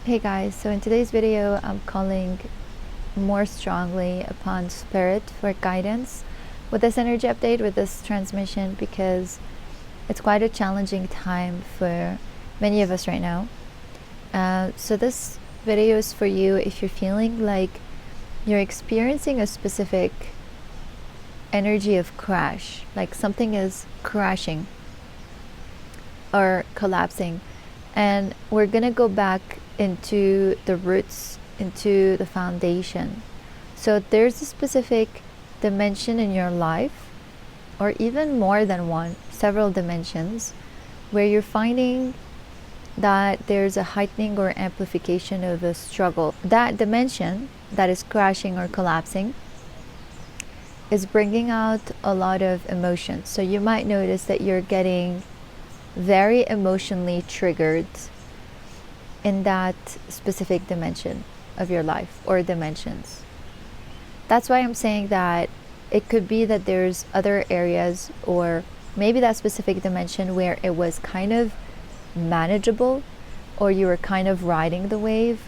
Hey guys, so in today's video I'm calling more strongly upon spirit for guidance with this energy update, with this transmission, because it's quite a challenging time for many of us right now. So this video is for you if you're feeling like you're experiencing a specific energy of crash, like something is crashing or collapsing. And we're gonna go back into the roots, into the foundation. So there's a specific dimension in your life, or even more than one, several dimensions, where you're finding that there's a heightening or amplification of a struggle. That dimension that is crashing or collapsing is bringing out a lot of emotions. So you might notice that you're getting very emotionally triggered in that specific dimension of your life or dimensions. That's why I'm saying that it could be that there's other areas, or maybe that specific dimension where it was kind of manageable, or you were kind of riding the wave,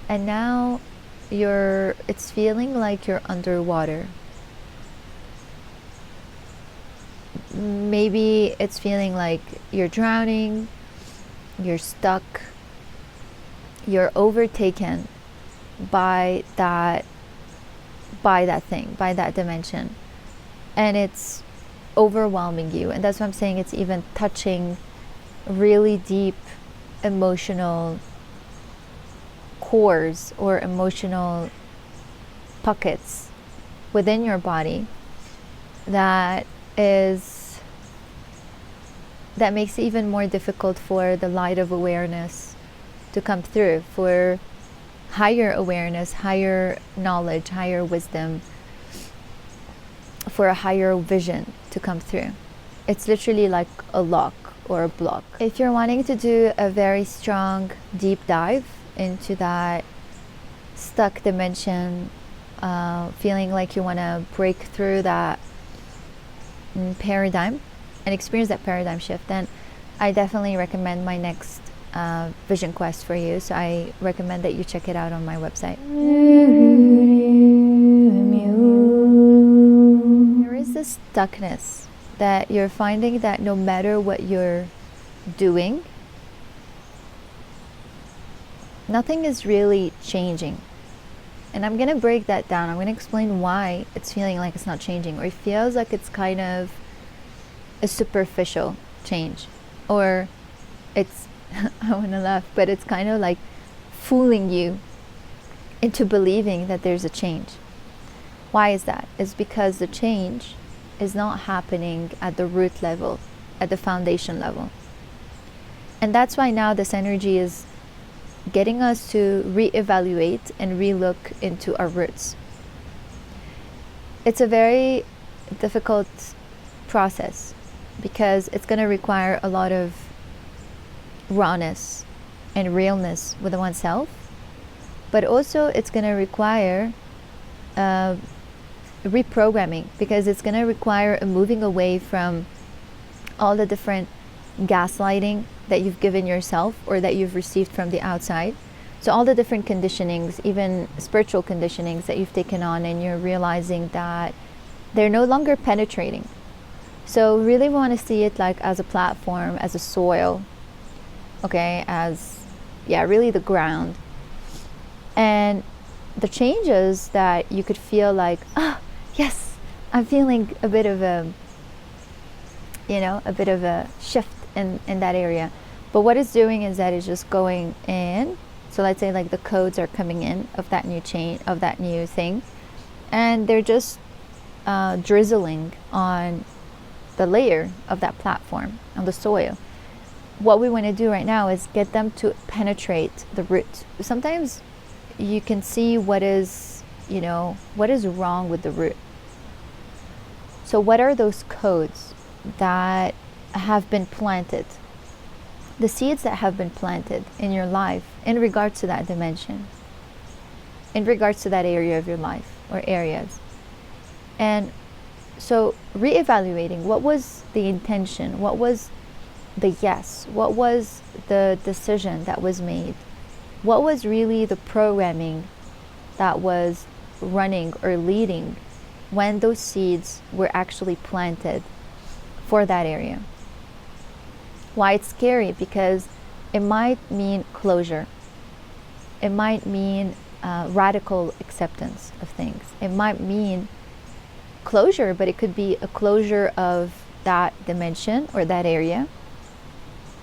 and now it's feeling like you're underwater. Maybe it's feeling like you're drowning, you're stuck, you're overtaken by that thing, by that dimension, and it's overwhelming you. And that's why I'm saying it's even touching really deep emotional cores or emotional pockets within your body that makes it even more difficult for the light of awareness to come through, for higher awareness, higher knowledge, higher wisdom, for a higher vision to come through. It's literally like a lock or a block. If you're wanting to do a very strong deep dive into that stuck dimension, feeling like you want to break through that paradigm and experience that paradigm shift, then I definitely recommend my next vision quest for you. So I recommend that you check it out on my website. There is this stuckness that you're finding that no matter what you're doing, nothing is really changing. And I'm gonna break that down. I'm gonna explain why it's feeling like it's not changing, or it feels like it's kind of a superficial change, or it's I want to laugh, but it's kind of like fooling you into believing that there's a change. Why is that? It's because the change is not happening at the root level, at the foundation level. And that's why now this energy is getting us to reevaluate and relook into our roots. It's a very difficult process because it's going to require a lot of rawness and realness with oneself, but also it's going to require reprogramming, because it's going to require a moving away from all the different gaslighting that you've given yourself or that you've received from the outside. So all the different conditionings, even spiritual conditionings that you've taken on, and you're realizing that they're no longer penetrating. So really want to see it like as a platform, as a soil, okay, as really the ground. And the changes that you could feel like, yes, I'm feeling a bit of a shift in that area. But what it's doing is that it's just going in. So let's say like the codes are coming in of that new chain, of that new thing, and they're just drizzling on the layer of that platform, on the soil. What we want to do right now is get them to penetrate the root. Sometimes you can see what is wrong with the root. So what are those codes that have been planted, the seeds that have been planted in your life in regards to that dimension, in regards to that area of your life or areas? And so reevaluating, what was the intention, what was the yes, what was the decision that was made what was really the programming that was running or leading when those seeds were actually planted for that area. Why it's scary? Because it might mean closure. It might mean radical acceptance of things. It might mean closure, but it could be a closure of that dimension or that area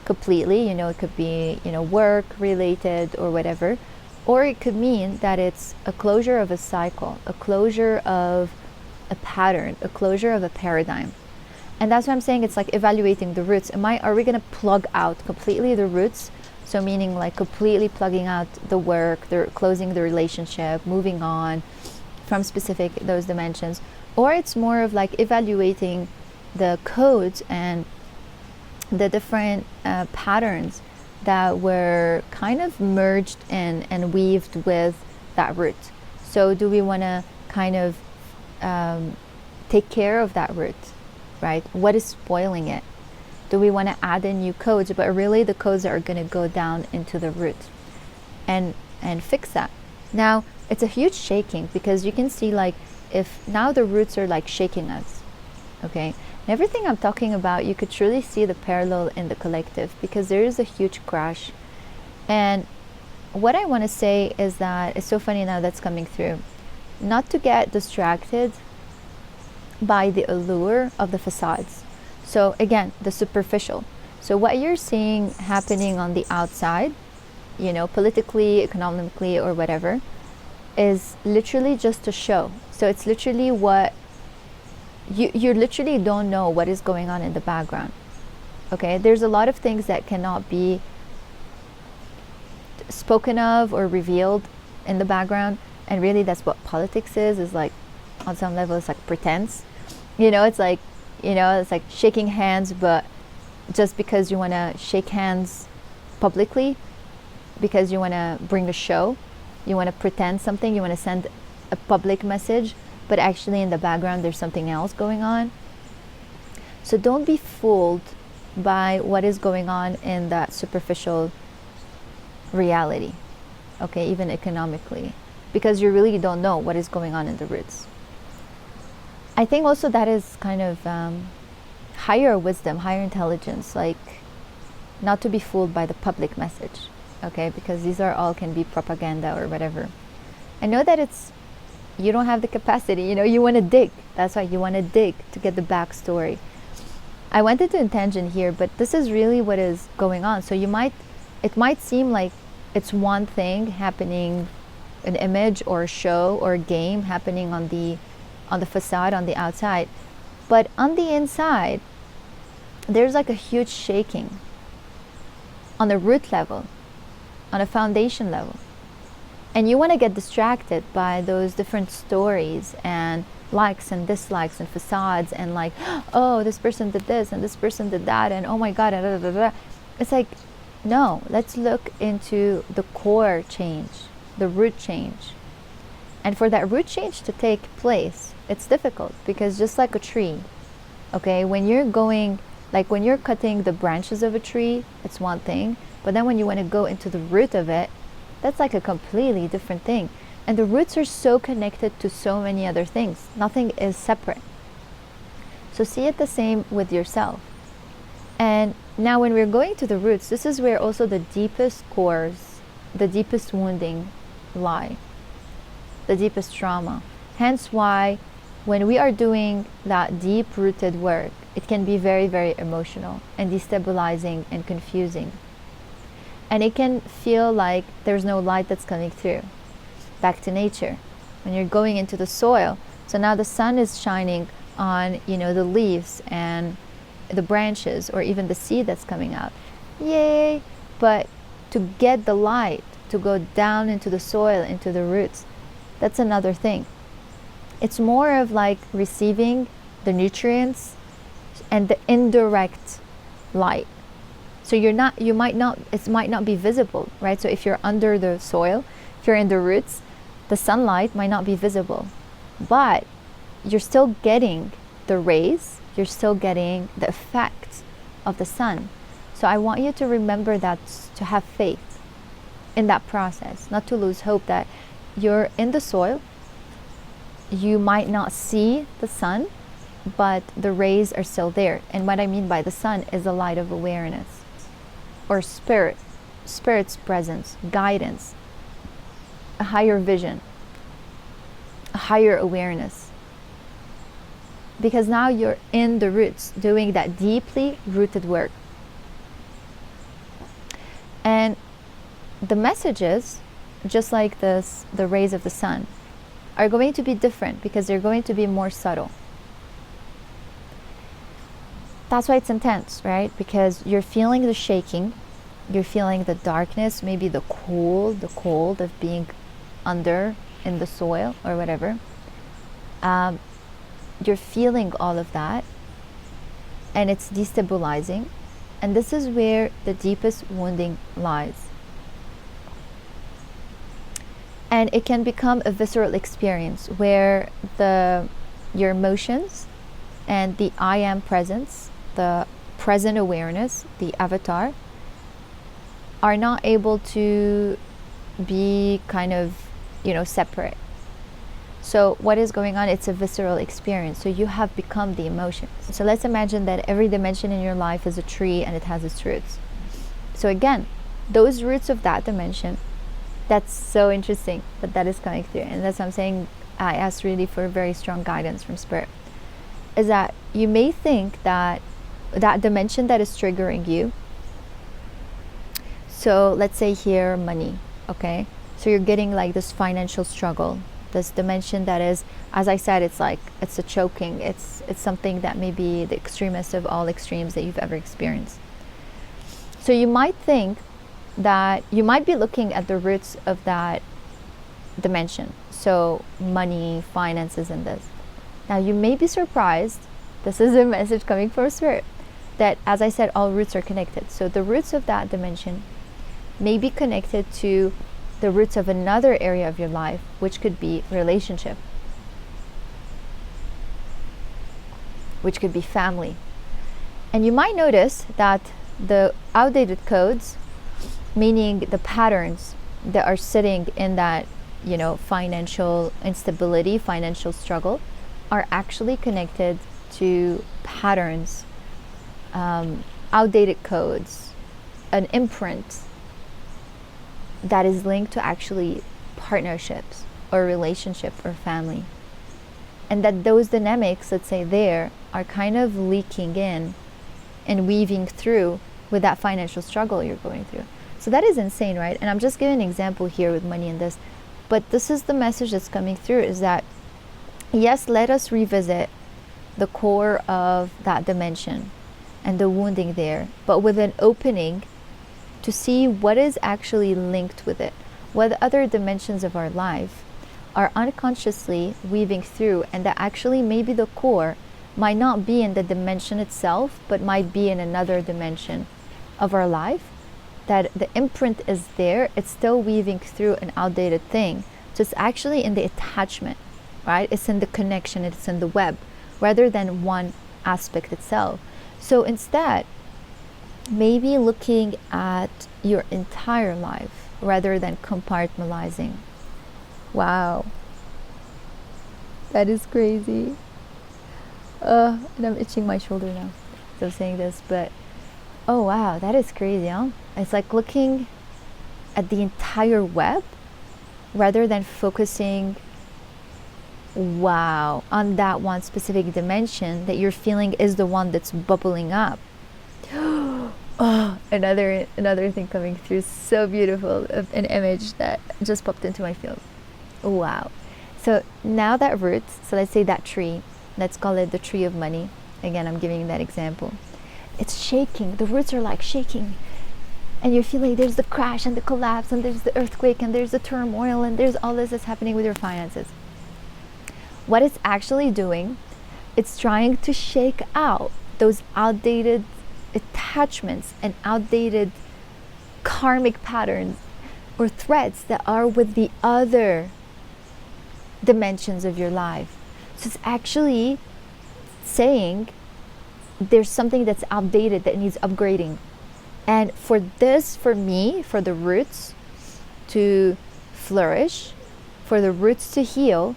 completely. It could be, work related or whatever. Or it could mean that it's a closure of a cycle, a closure of a pattern, a closure of a paradigm. And that's why I'm saying it's like evaluating the roots. Are we going to plug out completely the roots? So meaning like completely plugging out the work, closing the relationship, moving on from specific those dimensions. Or it's more of like evaluating the codes and the different patterns that were kind of merged and weaved with that root. So do we want to kind of take care of that root, right? What is spoiling it? Do we want to add in new codes? But really the codes are going to go down into the root and fix that. Now it's a huge shaking, because you can see like if now the roots are like shaking us, okay? And everything I'm talking about, you could truly see the parallel in the collective, because there is a huge crash. And what I want to say is that it's so funny now that's coming through, not to get distracted by the allure of the facades. So again, the superficial. So what you're seeing happening on the outside, politically, economically, or whatever, is literally just a show. So it's literally what you literally don't know what is going on in the background. Okay, there's a lot of things that cannot be spoken of or revealed in the background, and really that's what politics is like on some level. It's like pretense. It's like it's like shaking hands, but just because you want to shake hands publicly, because you want to bring a show, you want to pretend something, you want to send a public message, but actually in the background there's something else going on. So don't be fooled by what is going on in that superficial reality, okay, even economically, because you really don't know what is going on in the roots. I think also that is kind of higher wisdom, higher intelligence, like not to be fooled by the public message, okay, because these are all can be propaganda or whatever. I know that you don't have the capacity, you want to dig. That's why you want to dig to get the backstory. I went into intention here, but this is really what is going on. So it might seem like it's one thing happening, an image or a show or a game happening on the facade, on the outside, but on the inside there's like a huge shaking on the root level, on a foundation level. And you want to get distracted by those different stories and likes and dislikes and facades and like, oh, this person did this and this person did that and oh my god, da, da, da, da. It's like, no, let's look into the core change, the root change. And for that root change to take place, it's difficult, because just like a tree, okay, when you're cutting the branches of a tree, it's one thing, but then when you want to go into the root of it, that's like a completely different thing. And the roots are so connected to so many other things. Nothing is separate. So see it the same with yourself. And now when we're going to the roots, this is where also the deepest cores, the deepest wounding lie, the deepest trauma. Hence why when we are doing that deep-rooted work, it can be very, very emotional and destabilizing and confusing. And it can feel like there's no light that's coming through. Back to nature. When you're going into the soil, so now the sun is shining on, the leaves and the branches, or even the seed that's coming out. Yay! But to get the light, to go down into the soil, into the roots, that's another thing. It's more of like receiving the nutrients and the indirect light. So it might not be visible, right? So if you're under the soil, if you're in the roots, the sunlight might not be visible, but you're still getting the rays, you're still getting the effect of the sun. So I want you to remember that, to have faith in that process, not to lose hope that you're in the soil. You might not see the sun, but the rays are still there. And what I mean by the sun is the light of awareness, or spirit's presence, guidance, a higher vision, a higher awareness. Because now you're in the roots, doing that deeply rooted work. And the messages, just like this, the rays of the sun, are going to be different because they're going to be more subtle. That's why it's intense, right? Because you're feeling the shaking, you're feeling the darkness, maybe the cold of being under in the soil or whatever. You're feeling all of that, and it's destabilizing. And this is where the deepest wounding lies. And it can become a visceral experience where your emotions and the I am presence, the present awareness, the avatar, are not able to be kind of, separate. So what is going on? It's a visceral experience. So you have become the emotions. So let's imagine that every dimension in your life is a tree and it has its roots. So again, those roots of that dimension, that's so interesting that is coming through. And that's what I'm saying. I asked really for very strong guidance from Spirit. Is that you may think that that dimension that is triggering you. So let's say here, money, okay? So you're getting like this financial struggle, this dimension that is, as I said, it's a choking. It's something that may be the extremist of all extremes that you've ever experienced. So you might think that you might be looking at the roots of that dimension. So money, finances, and this. Now you may be surprised, this is a message coming from Spirit, that as I said, all roots are connected. So the roots of that dimension may be connected to the roots of another area of your life, which could be relationship, which could be family. And you might notice that the outdated codes, meaning the patterns that are sitting in that, financial instability, financial struggle, are actually connected to patterns, outdated codes, an imprint that is linked to actually partnerships or relationship or family. And that those dynamics, let's say there, are kind of leaking in and weaving through with that financial struggle you're going through. So that is insane, right? And I'm just giving an example here with money and this. But this is the message that's coming through, is that, yes, let us revisit the core of that dimension and the wounding there, but with an opening to see what is actually linked with it, what other dimensions of our life are unconsciously weaving through, and that actually maybe the core might not be in the dimension itself, but might be in another dimension of our life, that the imprint is there, it's still weaving through an outdated thing. So it's actually in the attachment, right? It's in the connection, it's in the web, rather than one aspect itself. So instead, maybe looking at your entire life rather than compartmentalizing. Wow, that is crazy. And I'm itching my shoulder now, so saying this, but oh wow, that is crazy, huh? It's like looking at the entire web rather than focusing, wow, on that one specific dimension that you're feeling is the one that's bubbling up. Oh, another thing coming through, so beautiful, an image that just popped into my field. Wow. So now that root, so let's say that tree, let's call it the tree of money. Again, I'm giving that example. It's shaking, the roots are like shaking. And you're feeling there's the crash and the collapse and there's the earthquake and there's the turmoil and there's all this that's happening with your finances. What it's actually doing, it's trying to shake out those outdated attachments and outdated karmic patterns or threads that are with the other dimensions of your life. So it's actually saying there's something that's outdated that needs upgrading. And for this, for me, for the roots, to flourish, for the roots to heal,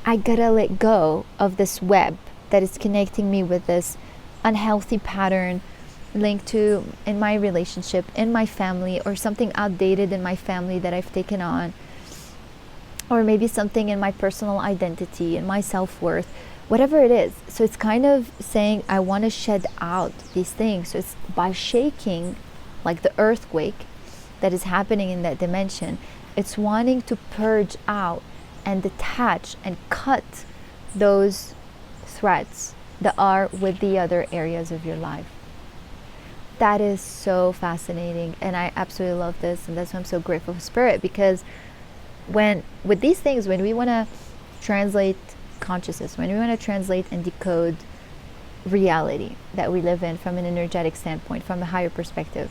I gotta let go of this web that is connecting me with this unhealthy pattern linked to in my relationship, in my family, or something outdated in my family that I've taken on, or maybe something in my personal identity and my self-worth, whatever it is. So it's kind of saying I want to shed out these things. So it's by shaking, like the earthquake that is happening in that dimension, it's wanting to purge out and detach and cut those threads that are with the other areas of your life. That is so fascinating, and I absolutely love this, and that's why I'm so grateful for Spirit, because when with these things, when we want to translate consciousness, when we want to translate and decode reality that we live in from an energetic standpoint, from a higher perspective,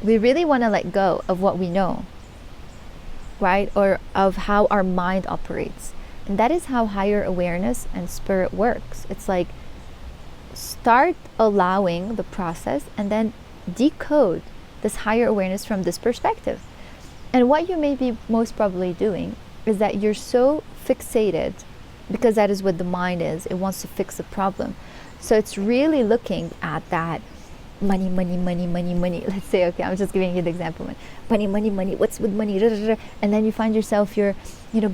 we really want to let go of what we know, right? Or of how our mind operates. And that is how higher awareness and spirit works. It's like, start allowing the process and then decode this higher awareness from this perspective. And what you may be most probably doing is that you're so fixated, because that is what the mind is. It wants to fix a problem. So it's really looking at that money. Let's say, okay, I'm just giving you the example. Money. What's with money? And then you find yourself, you're,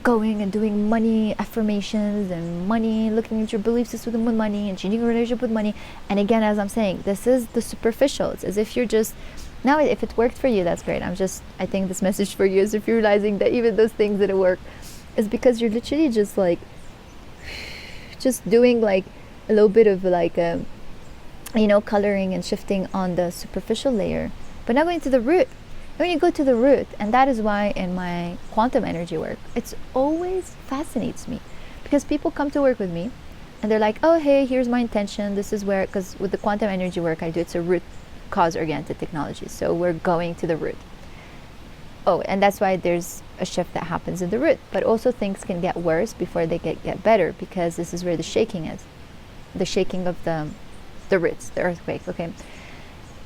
going and doing money affirmations and money, looking at your belief system with money and changing your relationship with money. And again, as I'm saying, this is the superficial. It's as if you're just, now if it worked for you, that's great. I think this message for you is, if you're realizing that even those things didn't work, is because you're literally just like, just doing like a little bit of like coloring and shifting on the superficial layer, but not going to the root. When you go to the root, and that is why in my quantum energy work, it's always fascinates me, because people come to work with me and they're like, oh, hey, here's my intention. This is where, because with the quantum energy work I do, it's a root cause oriented technology. So we're going to the root. Oh, and that's why there's a shift that happens in the root, but also things can get worse before they get better, because this is where the shaking is, the shaking of the roots, the earthquake. Okay.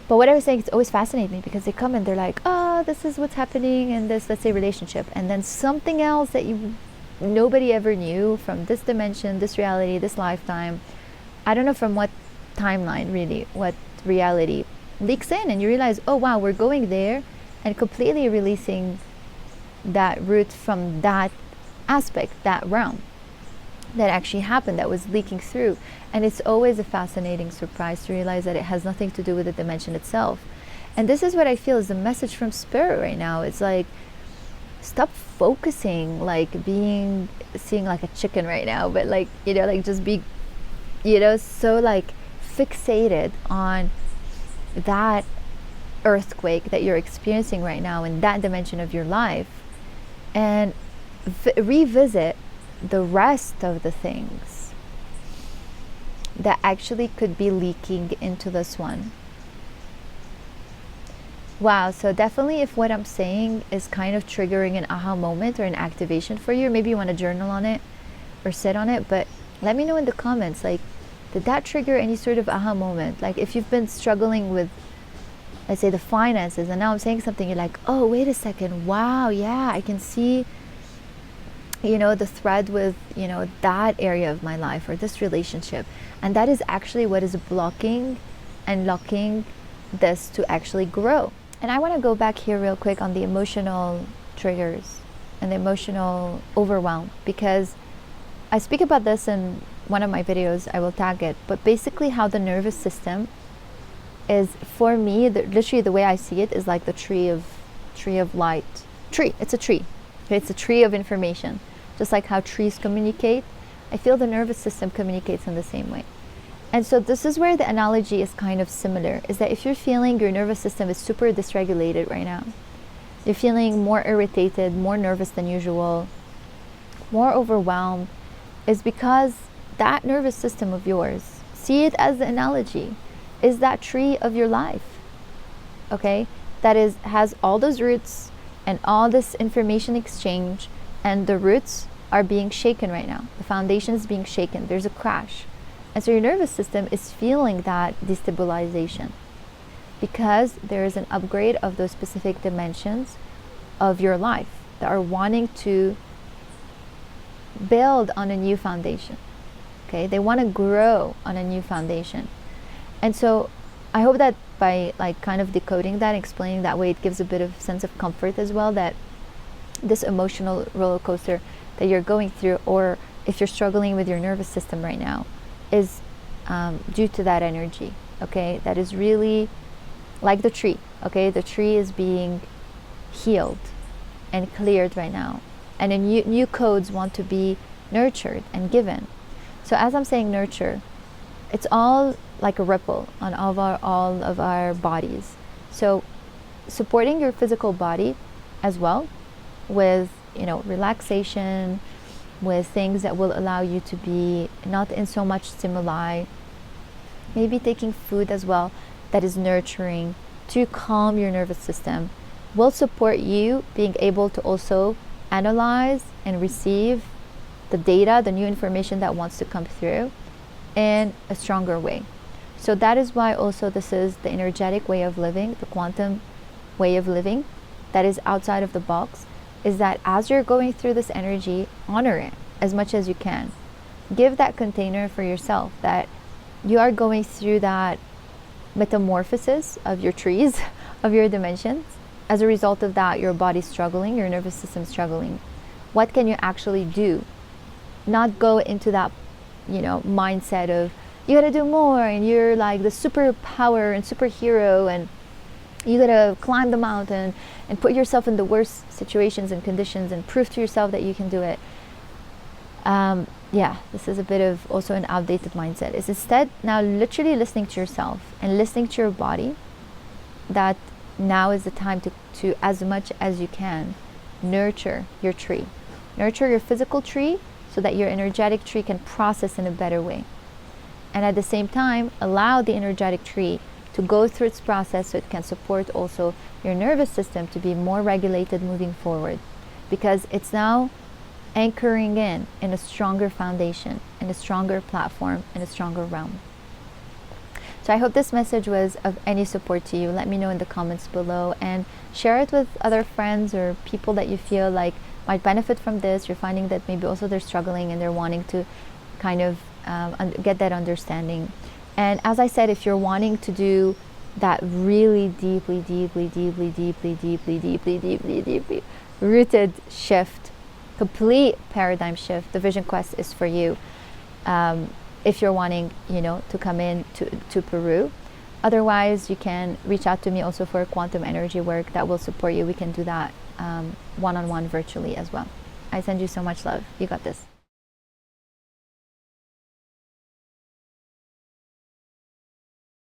But what I was saying, it's always fascinated me, because they come and they're like, oh, this is what's happening in this, let's say, relationship. And then something else that nobody ever knew from this dimension, this reality, this lifetime, I don't know from what timeline really, what reality leaks in, and you realize, oh wow, we're going there, and completely releasing that root from that aspect, that realm that actually happened, that was leaking through. And it's always a fascinating surprise to realize that it has nothing to do with the dimension itself. And this is what I feel is the message from Spirit right now. It's like, stop focusing, like seeing like a chicken right now, but like, like just be, so like fixated on that earthquake that you're experiencing right now in that dimension of your life, and revisit the rest of the things that actually could be leaking into this one. Wow, so definitely, if what I'm saying is kind of triggering an aha moment or an activation for you, or maybe you want to journal on it or sit on it, but let me know in the comments, like, did that trigger any sort of aha moment? Like, if you've been struggling with, let's say, the finances, and now I'm saying something, you're like, oh, wait a second, wow, yeah, I can see, the thread with, that area of my life or this relationship. And that is actually what is blocking and locking this to actually grow. And I want to go back here real quick on the emotional triggers and the emotional overwhelm, because I speak about this in one of my videos. I will tag it, but basically how the nervous system is, for me, literally the way I see it is like the tree of light. It's a tree. It's a tree of information. Just like how trees communicate, I feel the nervous system communicates in the same way. And so this is where the analogy is kind of similar, is that if you're feeling your nervous system is super dysregulated right now, you're feeling more irritated, more nervous than usual, more overwhelmed, is because that nervous system of yours, see it as the analogy, is that tree of your life, okay? That has all those roots and all this information exchange, and the roots are being shaken right now. The foundation is being shaken. There's a crash. And so your nervous system is feeling that destabilization, because there is an upgrade of those specific dimensions of your life, that are wanting to build on a new foundation. Okay, they want to grow on a new foundation. And so I hope that by like kind of decoding that, explaining that way, it gives a bit of sense of comfort as well, that this emotional roller coaster that you're going through, or if you're struggling with your nervous system right now, is due to that energy. Okay, that is really like the tree. Okay, the tree is being healed and cleared right now, and new codes want to be nurtured and given. So as I'm saying nurture, it's all like a ripple on all of our bodies. So supporting your physical body as well with, you know, relaxation, with things that will allow you to be not in so much stimuli, maybe taking food as well that is nurturing to calm your nervous system, will support you being able to also analyze and receive the data, the new information that wants to come through in a stronger way. So that is why also this is the energetic way of living, the quantum way of living that is outside of the box, is that as you're going through this energy, honor it as much as you can. Give that container for yourself, that you are going through that metamorphosis of your trees, of your dimensions. As a result of that, your body's struggling, your nervous system's struggling. What can you actually do? Not go into that, you know, mindset of you gotta do more and you're like the superpower and superhero and you gotta climb the mountain and put yourself in the worst situations and conditions and prove to yourself that you can do it. Yeah, this is a bit of also an outdated mindset. Is instead now literally listening to yourself and listening to your body, that now is the time to as much as you can nurture your tree, nurture your physical tree, so that your energetic tree can process in a better way. And at the same time, allow the energetic tree to go through its process so it can support also your nervous system to be more regulated moving forward, because it's now anchoring in a stronger foundation, in a stronger platform, in a stronger realm. So I hope this message was of any support to you. Let me know in the comments below and share it with other friends or people that you feel like might benefit from this. You're finding that maybe also they're struggling and they're wanting to kind of get that understanding. And as I said, if you're wanting to do that really deeply rooted shift, complete paradigm shift, the Vision Quest is for you. If you're wanting, you know, to come in to Peru. Otherwise, you can reach out to me also for quantum energy work that will support you. We can do that one-on-one virtually as well. I send you so much love. You got this.